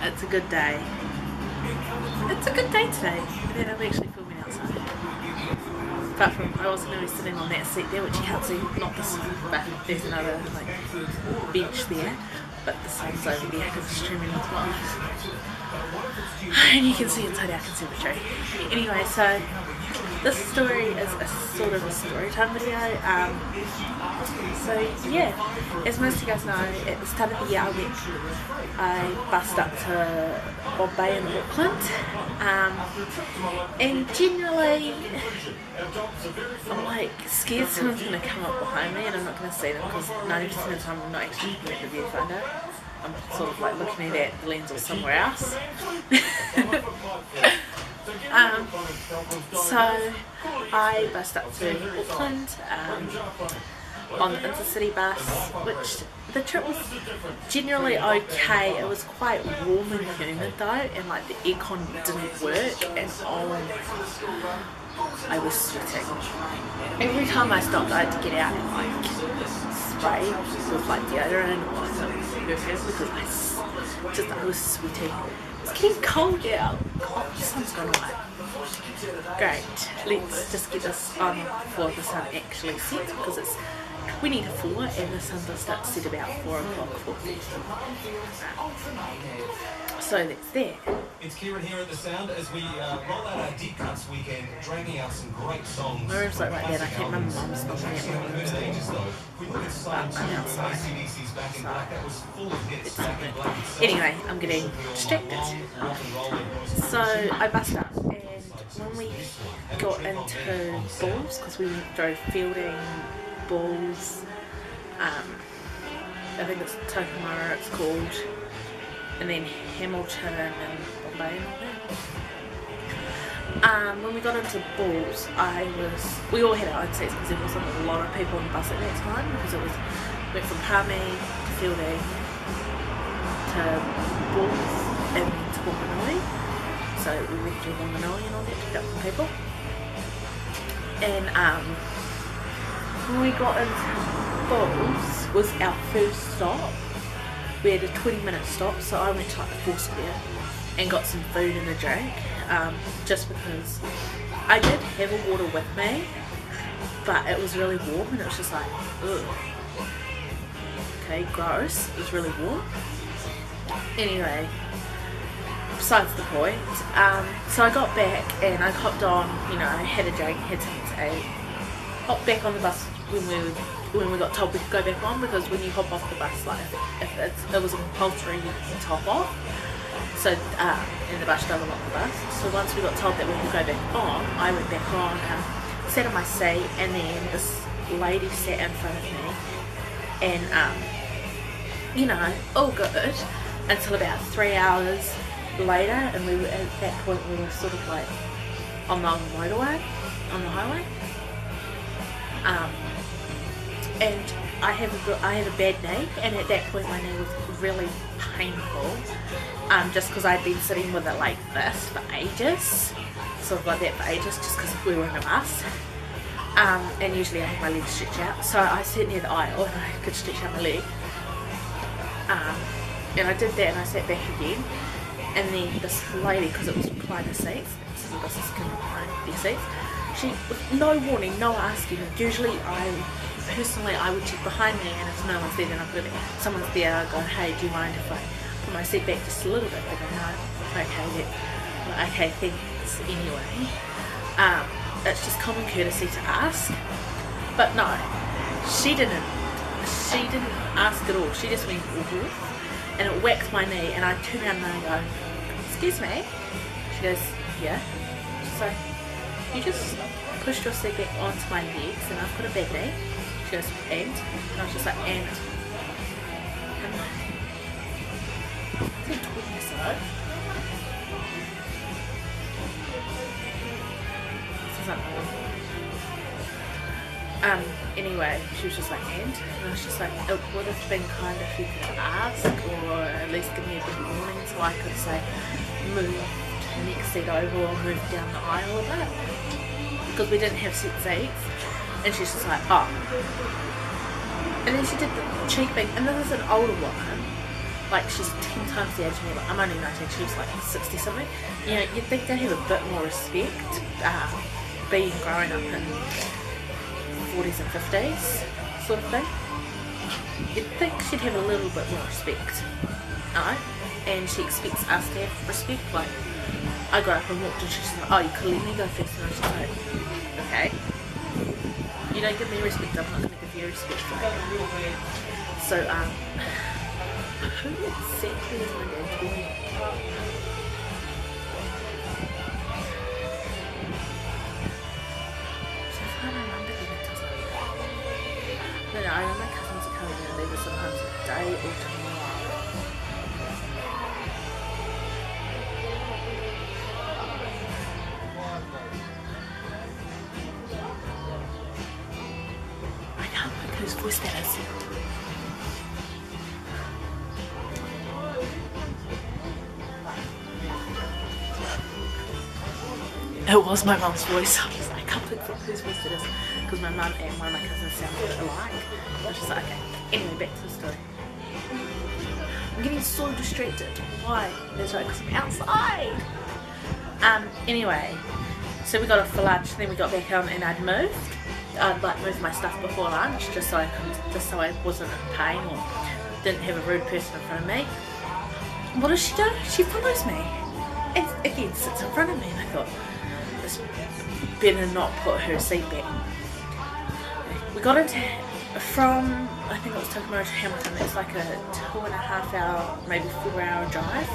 it's a good day. It's a good day today. And then I'm actually filming outside. Apart from, I was going to be sitting on that seat there, which you can't see, not this one, but there's another like bench there. But the sun's over there because it's streaming with my eyes. And you can see inside our conservatory. Anyway, so this story is a sort of a story time video. So yeah, as most of you guys know, at the start of the year I bussed up to Bombay in Auckland, and generally I'm like scared someone's going to come up behind me and I'm not going to see them because 90% of the time I'm not actually looking at the viewfinder. I'm sort of like looking at the lens or somewhere else. So I bussed up to Auckland on the intercity bus, which the trip was generally okay. It was quite warm and humid though, and like the aircon didn't work, and I was sweating. Every time I stopped I had to get out and like spray with like deodorant or something because I was sweating. It's getting cold out. Oh, the sun's gone away. Great, let's just get this on before the sun actually sets because it's 20 to 4 and the sun does start to set about 4 o'clock, 4:30. So that's there. It's Kieran here at the Sound as we roll out our Deep Cuts weekend, dragging out some great songs. My room's like right there, I can't remember mum's not in it. I'm outside. So, anyway, I'm getting distracted. So I bussed up, and when we got into Bulls, because we drove Fielding, Bulls, I think it's Tokomara it's called, and then Hamilton and Bombay and all that. When we got into Bulls, we all had our own seats because there wasn't a lot of people on the bus at that time, because went from Palmy to Fielding to Bulls and then to Wanganui. So we went through Wanganui and all that to pick up some people. And when we got into Bulls was our first stop. We had a 20-minute stop, so I went to like the Four Square and got some food and a drink, just because I did have a water with me, but it was really warm and it was just like, ugh. Okay, gross. It was really warm. Anyway, besides the point, so I got back and I hopped on, had a drink, had something to eat, hopped back on the bus when we got told we could go back on, because when you hop off the bus, like if it was a compulsory to hop off, so and the bus driver locked the bus. So once we got told that we could go back on, I went back on, sat on my seat, and then this lady sat in front of me, and all good until about 3 hours later, and we were at that point we were sort of like on the motorway, on the highway. And I have a bad knee, and at that point my knee was really painful, just because I'd been sitting with it like this for ages, sort of like that for ages, just because we were in a bus, and usually I have my legs stretched out, so I sat near the aisle and I could stretch out my leg, and I did that and I sat back again, and then this lady, because it was recliner seats, so the buses can recline their seats, she, with no warning, no asking, usually I would check behind me, and if no one's there, then someone's there, I'll go, hey, do you mind if I put my seat back just a little bit? They go, no, okay, thanks anyway. It's just common courtesy to ask, but no, she didn't ask at all. She just went, ooh, and it whacked my knee, and I turned around and I go, excuse me? She goes, yeah. She's like, you just pushed your seat back onto my legs, and I've got a bad knee. She goes, and I was just like, and I'm like, I didn't talk myself. Anyway, she was just like, and I was just like, it would have been kind if you could ask, or at least give me a bit of warning so I could say, move to the next seat over or move down the aisle a bit, because we didn't have set seats. And she's just like, oh. And then she did the cheek thing, and this is an older woman, like she's 10 times the age of me. Like, I'm only 19, she was like 60 something. You know, you'd think they have a bit more respect, being growing up in 40s and 50s sort of thing. You'd think she'd have a little bit more respect, no? And she expects us to have respect. Like, I got up and walked and she's like, oh, you could let me go first, and I was just like, okay, you don't give me respect, I'm not going to give you respect. So, who exactly is my dad talking about? So if I remember, then it doesn't matter. No, I know my cousins are coming in, either sometimes today or tomorrow. I can't think whose voice that is. It was my mum's voice. I was like, I can't think of whose voice it is, because my mum and one of my cousins sound alike. I was just like, okay. Anyway, back to the story. I'm getting so distracted. Why? That's right, because I'm outside. Anyway, so we got off for lunch, then we got back on, and I'd moved. I'd like moved my stuff before lunch, just so I wasn't in pain or didn't have a rude person in front of me. What does she do? She follows me. And again, sits in front of me, and I thought, this better not put her seat back. We got into from, I think it was Tumblr to Hamilton. It's like a 2.5 hour, maybe 4 hour drive.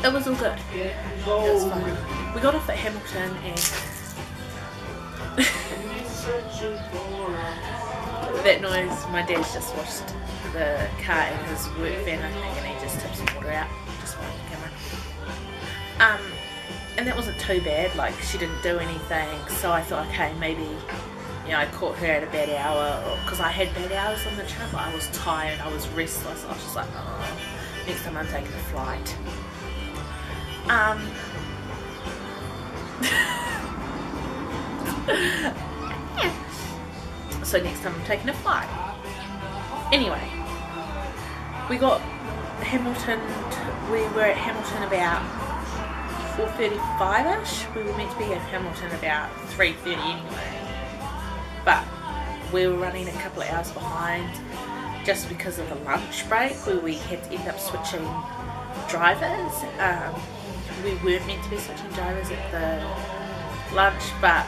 It was all good. It was fine. We got off at Hamilton and that noise, my dad's just washed the car in his work van, I think, and he just tipped some water out. Just wanted the camera. And that wasn't too bad, like she didn't do anything, so I thought, okay, maybe, you know, I caught her at a bad hour, because I had bad hours on the trip. I was tired, I was restless, I was just like, oh, next time I'm taking a flight. So next time I'm taking a flight. Anyway, we got Hamilton, we were at Hamilton about 4:35ish. We were meant to be at Hamilton about 3:30 anyway, but we were running a couple of hours behind just because of the lunch break where we had to end up switching drivers. We weren't meant to be switching drivers at the lunch, but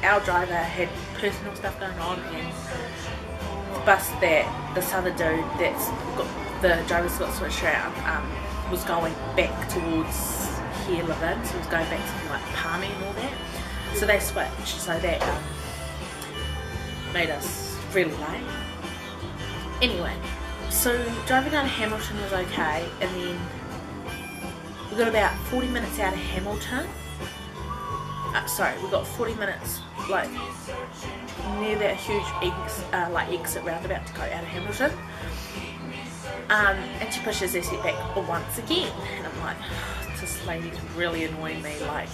our driver had personal stuff going on, and the bus that this other dude the drivers got switched around was going back towards here living, so it was going back to like Palmy and all that, so they switched, so that made us really late. Anyway, so driving down to Hamilton was okay, and then we got about 40 minutes out of Hamilton. We got 40 minutes like near that huge exit roundabout to go out of Hamilton. And she pushes her seat back once again, and I'm like, this lady's really annoying me. Like,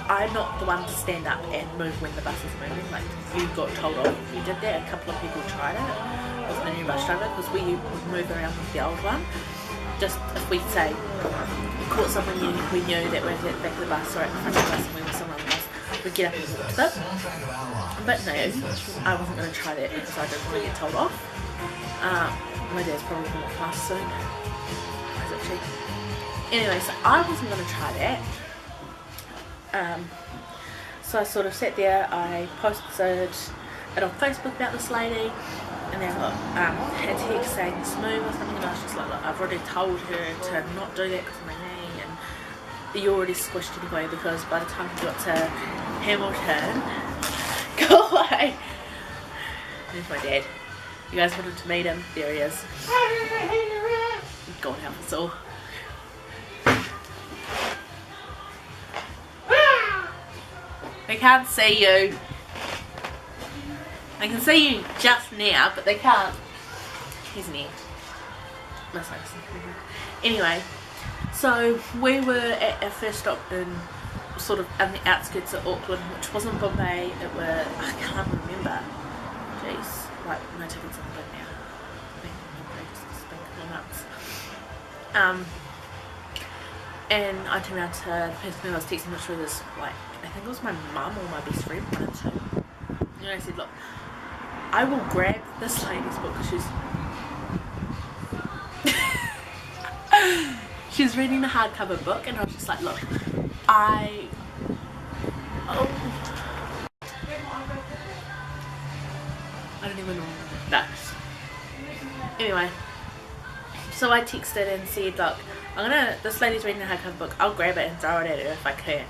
I'm not the one to stand up and move when the bus is moving. Like, you got told off if you did that. A couple of people tried it with the new bus driver, because we would move around with the old one. Just if we say we caught someone we knew that was at the back of the bus or at the front of the bus and we were somewhere on the bus, we'd get up and walk to them. But no, I wasn't going to try that because I didn't want to get told off. My dad's probably going to walk past soon. Is it cheap? Anyway, so I wasn't going to try that. So I sort of sat there, I posted it on Facebook about this lady, and then I got a text saying smooth or something, and I was just like, look, I've already told her to not do that because of my knee, and you already squished anyway, because by the time we got to Hamilton, go away. There's my dad. You guys wanted to meet him? There he is. God help us all. They can't see you. They can see you just now, but they can't. He's near. Anyway, so we were at our first stop in sort of on the outskirts of Auckland, which wasn't Bombay. It was, I can't remember. Jeez, like my tickets are good now. I think it's been a couple of months. And I turned around to the person who I was texting, not sure this, like, I think it was my mum or my best friend, one of the two. And I said, look, I will grab this lady's book because she's reading a hardcover book, and I was just like, look, I don't even know. No. Anyway, so I texted and said, look, this lady's reading a hardcover book, I'll grab it and throw it at her if I can.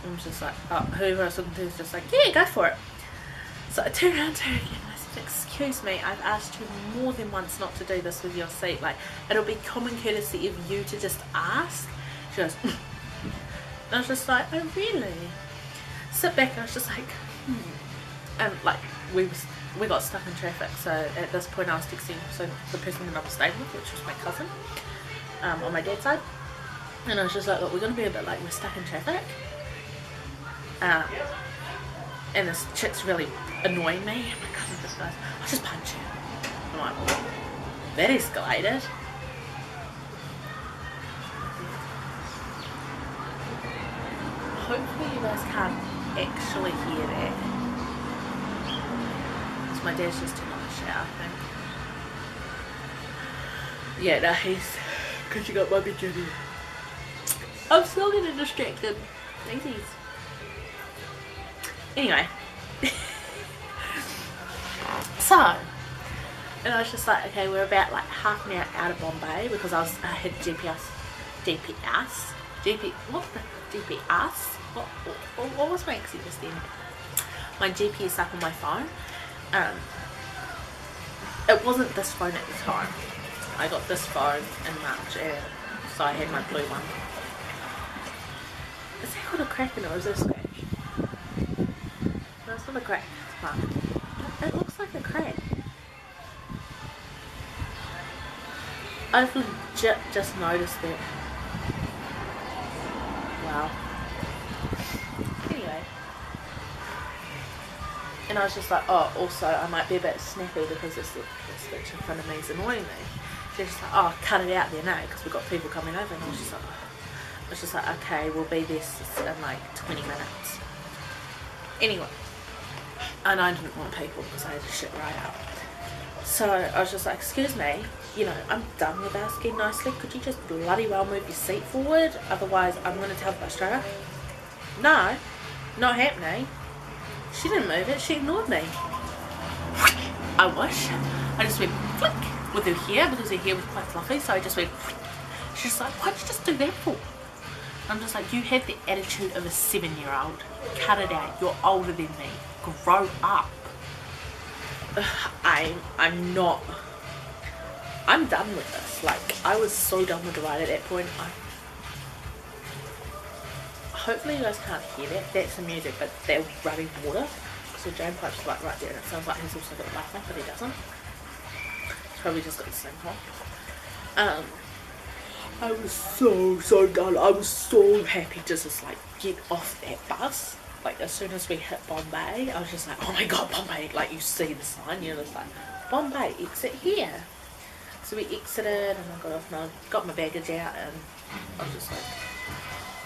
And I was just like, oh, whoever I was talking to was just like, yeah, go for it. So I turned around to her again and I said, excuse me, I've asked you more than once not to do this with your seat. Like, it'll be common courtesy of you to just ask. She goes, and I was just like, oh really? Sit back, and I was just like, and like, we got stuck in traffic, so at this point I was texting the person that I was staying with, which was my cousin, on my dad's side, and I was just like, look, we're going to be a bit late, we're stuck in traffic, and this chick's really annoying me, and my cousin just goes, I'll just punch you. I'm like, well, that escalated. Hopefully you guys can't actually hear that. My dad's just turned on the shower, I think. Yeah, no, he's, because you got my Jimmy. I'm still getting distracted. Easy. Anyway. So, and I was just like, okay, we're about like half an hour out of Bombay because I had GPS. What was my exit just then? My GPS up on my phone. It wasn't this phone at the time. I got this phone in March, and so I had my blue one. Is that got a crack in it, or is it a scratch? No, it's not a crack. It's fine. It looks like a crack. I've legit just noticed that. Wow. Anyway. And I was just like, oh, also I might be a bit snappy because this bitch in front of me is annoying me. She's just like, oh, cut it out there now because we've got people coming over. And I was just like, okay, we'll be there in like 20 minutes. Anyway, and I didn't want people because I had to shit right out. So I was just like, excuse me, you know, I'm done with asking nicely. Could you just bloody well move your seat forward? Otherwise, I'm going to tell the bus driver. No, not happening. She didn't move it, she ignored me. I wish. I just went flick with her hair because her hair was quite fluffy, so I just went flick. She's like, why'd you just do that for? I'm just like, you have the attitude of a 7-year-old. Cut it out, you're older than me. Grow up. I'm done with this. Like, I was so done with the ride at that point. Hopefully you guys can't hear that. That's the music, but that running water. Because the drain pipe's like right there, and it sounds like he's also got the light on, but he doesn't. He's probably just got the same hot. I was so done. I was so happy to just like get off that bus. Like as soon as we hit Bombay, I was just like, oh my god, Bombay! Like you see the sign, you're just like, Bombay, exit here. So we exited, and I got off, and I got my baggage out, and I was just like,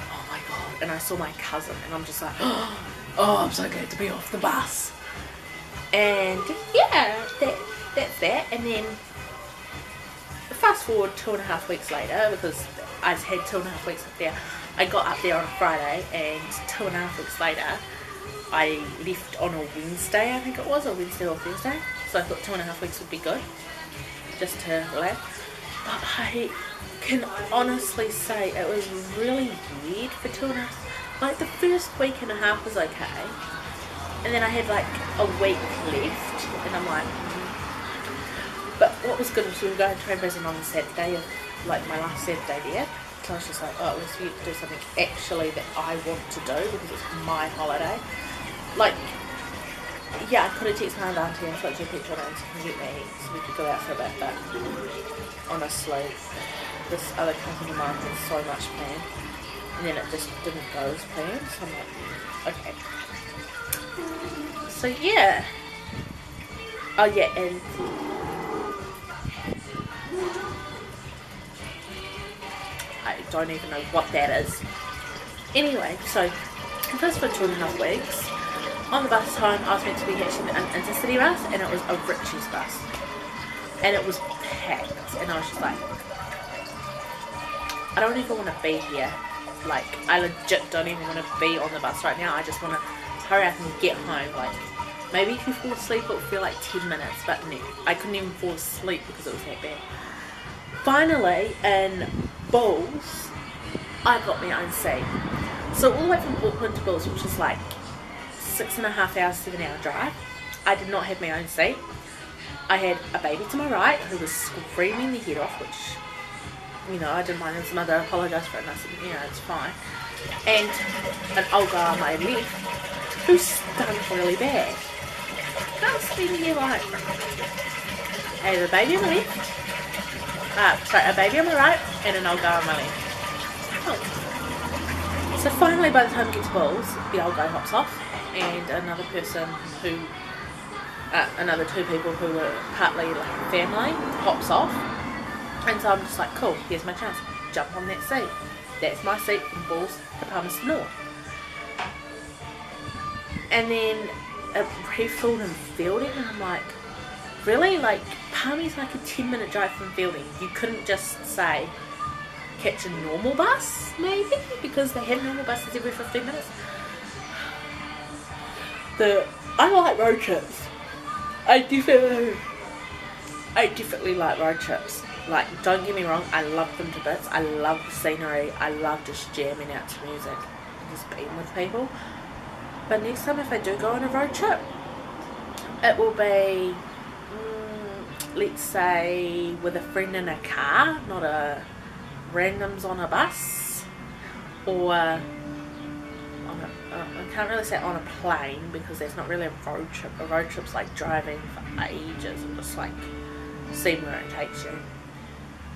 oh my god. And I saw my cousin, and I'm just like, oh, I'm so glad to be off the bus. And yeah, that's that. And then fast forward 2.5 weeks later, because I had 2.5 weeks up there. I got up there on a Friday, and 2.5 weeks later I left on a Wednesday, I think it was, or Wednesday or Thursday. So I thought 2.5 weeks would be good, just to relax. But I can honestly say it was really weird for 2.5. Like the first week and a half was okay, and then I had like a week left, and I'm like, but what was good was we were going to train prison on the Saturday, like my last Saturday there. So I was just like, oh, let's do something actually that I want to do because it's my holiday. Like, yeah, I could have texted my auntie and spoke to a petrol and get me so we could go out for a bit, but honestly, this other company of mine had so much planned, and then it just didn't go as planned, so I'm like, okay. So yeah. Oh yeah, and I don't even know what that is. Anyway, so first for 2.5 weeks. On the bus home, I was meant to be catching an intercity bus, and it was a Richie's bus, and it was packed, and I was just like, I don't even want to be here. Like, I legit don't even want to be on the bus right now. I just want to hurry up and get home. Like, maybe if you fall asleep it would feel like 10 minutes, but no, I couldn't even fall asleep because it was that bad. Finally, in Bulls, I got my own seat. So all the way from Auckland to Bulls, which is like 6.5 hours, 7-hour drive, I did not have my own seat. I had a baby to my right who was screaming their head off, which, you know, I didn't mind. His mother apologised for it, and I said, you know, it's fine. And an old guy on my left who stunk really bad. I was sitting here like, I had a baby on my left, a baby on my right, and an old guy on my left. Oh. So finally, by the time we get to Bulls, the old guy hops off, and another person who, another 2 people who were partly like family, hops off. And so I'm just like, cool, here's my chance. Jump on that seat. That's my seat from Bulls to Palmerston North. And then it refilled in Fielding, and I'm like, really? Like, Palmy's like a 10-minute drive from Fielding. You couldn't just say, catch a normal bus, maybe? Because they have normal buses every 15 minutes. I like road trips. I definitely like road trips. Like, don't get me wrong, I love them to bits. I love the scenery. I love just jamming out to music and just being with people. But next time if I do go on a road trip, it will be, let's say, with a friend in a car, not a randoms on a bus, or I can't really say on a plane because that's not really a road trip. A road trip's like driving for ages and just like seeing where it takes you.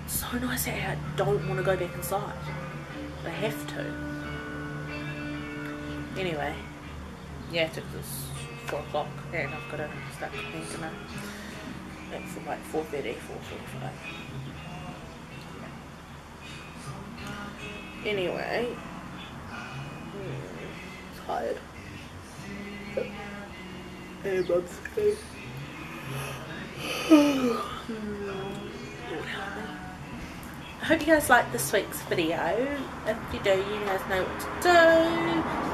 It's so nice out here. I don't want to go back inside. I have to. Anyway, yeah, it's 4 o'clock and I've got to start cooking dinner from like 4:30, 4:45. Anyway, tired. Hey, Bubs. Hey. I hope you guys liked this week's video. If you do, you guys know what to do.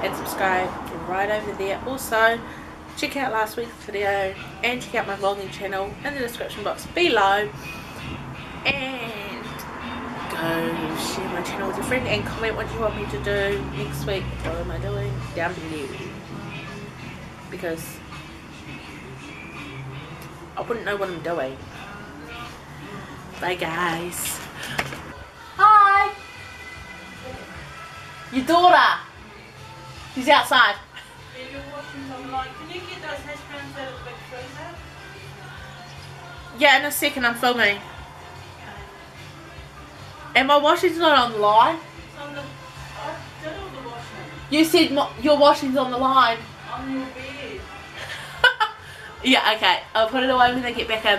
And subscribe right over there. Also, check out last week's video and check out my vlogging channel in the description box below. And go share my channel with your friend and comment what you want me to do next week. What am I doing? Down below. Because I wouldn't know what I'm doing. Bye guys. Hi! Your daughter! She's outside. Yeah, you're watching online. Can you get those hash browns out of the big freezer? Yeah, in a second I'm filming. And my washing's not on the line. It's on the... I did all the washing. You said your washing's on the line. On your bed. Yeah, okay. I'll put it away when I get back in.